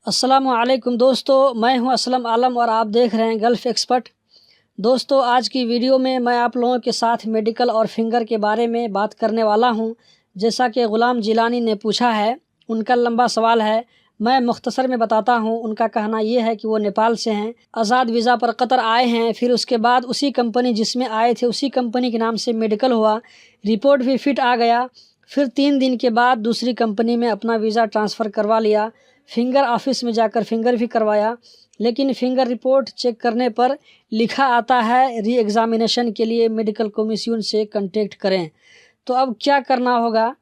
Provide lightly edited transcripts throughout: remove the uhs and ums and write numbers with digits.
अस्सलामुअलैकुम दोस्तों, मैं हूं असलम आलम और आप देख रहे हैं गल्फ़ एक्सपर्ट। दोस्तों, आज की वीडियो में मैं आप लोगों के साथ मेडिकल और फिंगर के बारे में बात करने वाला हूं। जैसा कि ग़ुलाम जिलानी ने पूछा है, उनका लंबा सवाल है, मैं मुख्तसर में बताता हूं। उनका कहना ये है कि वो नेपाल से हैं, आज़ाद वीज़ा पर कतर आए हैं। फिर उसके बाद उसी कंपनी जिसमें आए थे उसी कंपनी के नाम से मेडिकल हुआ, रिपोर्ट भी फिट आ गया। फिर 3 दिन के बाद दूसरी कंपनी में अपना वीज़ा ट्रांसफ़र करवा लिया। फिंगर ऑफिस में जाकर फिंगर भी करवाया, लेकिन फिंगर रिपोर्ट चेक करने पर लिखा आता है री एग्ज़ामिनेशन के लिए मेडिकल कमीशन से कांटेक्ट करें। तो अब क्या करना होगा?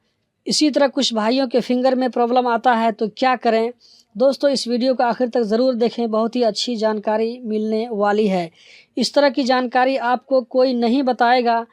इसी तरह कुछ भाइयों के फिंगर में प्रॉब्लम आता है तो क्या करें? दोस्तों, इस वीडियो को आखिर तक ज़रूर देखें, बहुत ही अच्छी जानकारी मिलने वाली है। इस तरह की जानकारी आपको कोई नहीं बताएगा,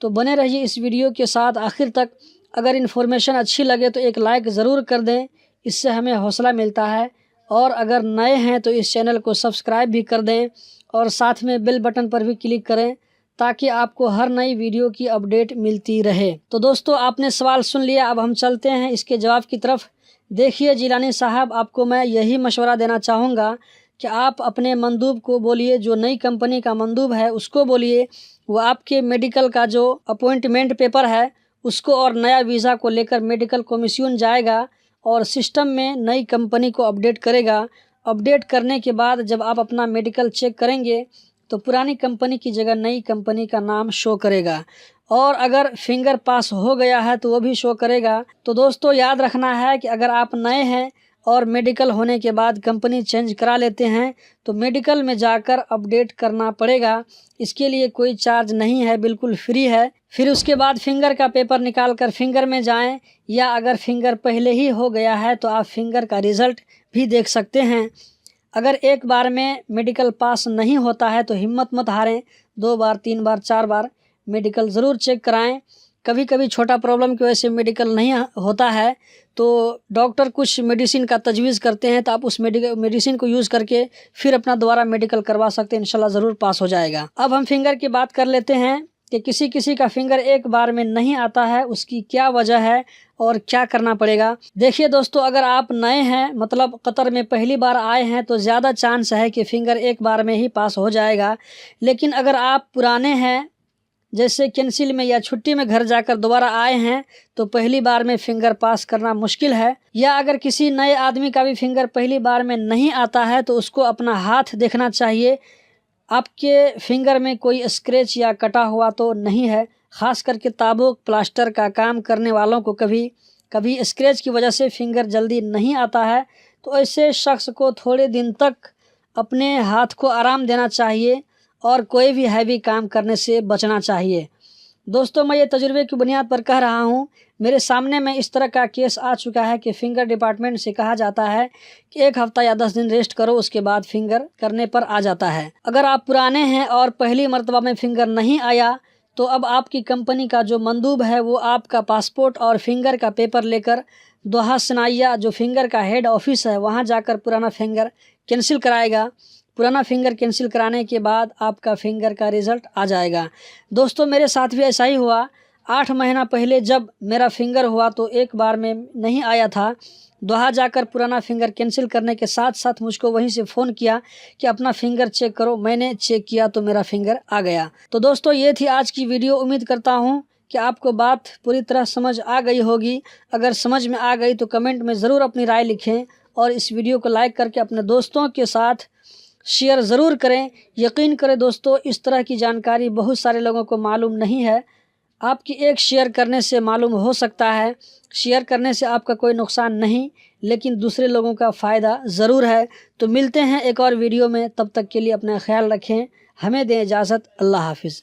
तो बने रहिए इस वीडियो के साथ आखिर तक। अगर इन्फॉर्मेशन अच्छी लगे तो एक लाइक ज़रूर कर दें, इससे हमें हौसला मिलता है। और अगर नए हैं तो इस चैनल को सब्सक्राइब भी कर दें और साथ में बेल बटन पर भी क्लिक करें, ताकि आपको हर नई वीडियो की अपडेट मिलती रहे। तो दोस्तों, आपने सवाल सुन लिया, अब हम चलते हैं इसके जवाब की तरफ। देखिए जिलानी साहब, आपको मैं यही मशवरा देना चाहूँगा कि आप अपने मंदूब को बोलिए, जो नई कंपनी का मंदूब है उसको बोलिए, वो आपके मेडिकल का जो अपॉइंटमेंट पेपर है उसको और नया वीज़ा को लेकर मेडिकल कमीशन जाएगा और सिस्टम में नई कंपनी को अपडेट करेगा। अपडेट करने के बाद जब आप अपना मेडिकल चेक करेंगे तो पुरानी कंपनी की जगह नई कंपनी का नाम शो करेगा, और अगर फिंगर पास हो गया है तो वो भी शो करेगा। तो दोस्तों, याद रखना है कि अगर आप नए हैं और मेडिकल होने के बाद कंपनी चेंज करा लेते हैं तो मेडिकल में जाकर अपडेट करना पड़ेगा। इसके लिए कोई चार्ज नहीं है, बिल्कुल फ्री है। फिर उसके बाद फिंगर का पेपर निकाल कर फिंगर में जाएं, या अगर फिंगर पहले ही हो गया है तो आप फिंगर का रिज़ल्ट भी देख सकते हैं। अगर एक बार में मेडिकल पास नहीं होता है तो हिम्मत मत हारें, 2 बार 3 बार 4 बार मेडिकल ज़रूर चेक कराएं। कभी कभी छोटा प्रॉब्लम की वजह से मेडिकल नहीं होता है तो डॉक्टर कुछ मेडिसिन का तजवीज़ करते हैं, तो आप उस मेडिसिन को यूज़ करके फिर अपना दोबारा मेडिकल करवा सकते हैं। इंशाल्लाह ज़रूर पास हो जाएगा। अब हम फिंगर की बात कर लेते हैं कि किसी किसी का फिंगर एक बार में नहीं आता है, उसकी क्या वजह है और क्या करना पड़ेगा। देखिए दोस्तों, अगर आप नए हैं, मतलब कतर में पहली बार आए हैं, तो ज़्यादा चांस है कि फिंगर एक बार में ही पास हो जाएगा। लेकिन अगर आप पुराने हैं, जैसे कैंसिल में या छुट्टी में घर जाकर दोबारा आए हैं, तो पहली बार में फिंगर पास करना मुश्किल है। या अगर किसी नए आदमी का भी फिंगर पहली बार में नहीं आता है तो उसको अपना हाथ देखना चाहिए, आपके फिंगर में कोई स्क्रैच या कटा हुआ तो नहीं है। ख़ास करके ताबूक प्लास्टर का काम करने वालों को कभी स्क्रैच की वजह से फिंगर जल्दी नहीं आता है, तो ऐसे शख्स को थोड़े दिन तक अपने हाथ को आराम देना चाहिए और कोई भी हैवी काम करने से बचना चाहिए। दोस्तों, मैं ये तजुर्बे की बुनियाद पर कह रहा हूँ। मेरे सामने में इस तरह का केस आ चुका है कि फिंगर डिपार्टमेंट से कहा जाता है कि 1 हफ़्ता या 10 दिन रेस्ट करो, उसके बाद फिंगर करने पर आ जाता है। अगर आप पुराने हैं और पहली मर्तबा में फिंगर नहीं आया, तो अब आपकी कंपनी का जो मंदूब है वो आपका पासपोर्ट और फिंगर का पेपर लेकर दोहा सनाइया, जो फिंगर का हेड ऑफिस है, वहाँ जाकर पुराना फिंगर कैंसिल कराएगा। पुराना फिंगर कैंसिल कराने के बाद आपका फिंगर का रिज़ल्ट आ जाएगा। दोस्तों, मेरे साथ भी ऐसा ही हुआ। 8 महीना पहले जब मेरा फिंगर हुआ तो एक बार में नहीं आया था। दोहा जाकर पुराना फिंगर कैंसिल करने के साथ साथ मुझको वहीं से फ़ोन किया कि अपना फिंगर चेक करो। मैंने चेक किया तो मेरा फिंगर आ गया। तो दोस्तों, ये थी आज की वीडियो। उम्मीद करता हूँ कि आपको बात पूरी तरह समझ आ गई होगी। अगर समझ में आ गई तो कमेंट में ज़रूर अपनी राय लिखें और इस वीडियो को लाइक करके अपने दोस्तों के साथ शेयर ज़रूर करें। यकीन करें दोस्तों, इस तरह की जानकारी बहुत सारे लोगों को मालूम नहीं है। आपकी एक शेयर करने से मालूम हो सकता है। शेयर करने से आपका कोई नुकसान नहीं, लेकिन दूसरे लोगों का फ़ायदा ज़रूर है। तो मिलते हैं एक और वीडियो में, तब तक के लिए अपना ख्याल रखें। हमें दें इजाज़त। अल्लाह हाफ़िज़।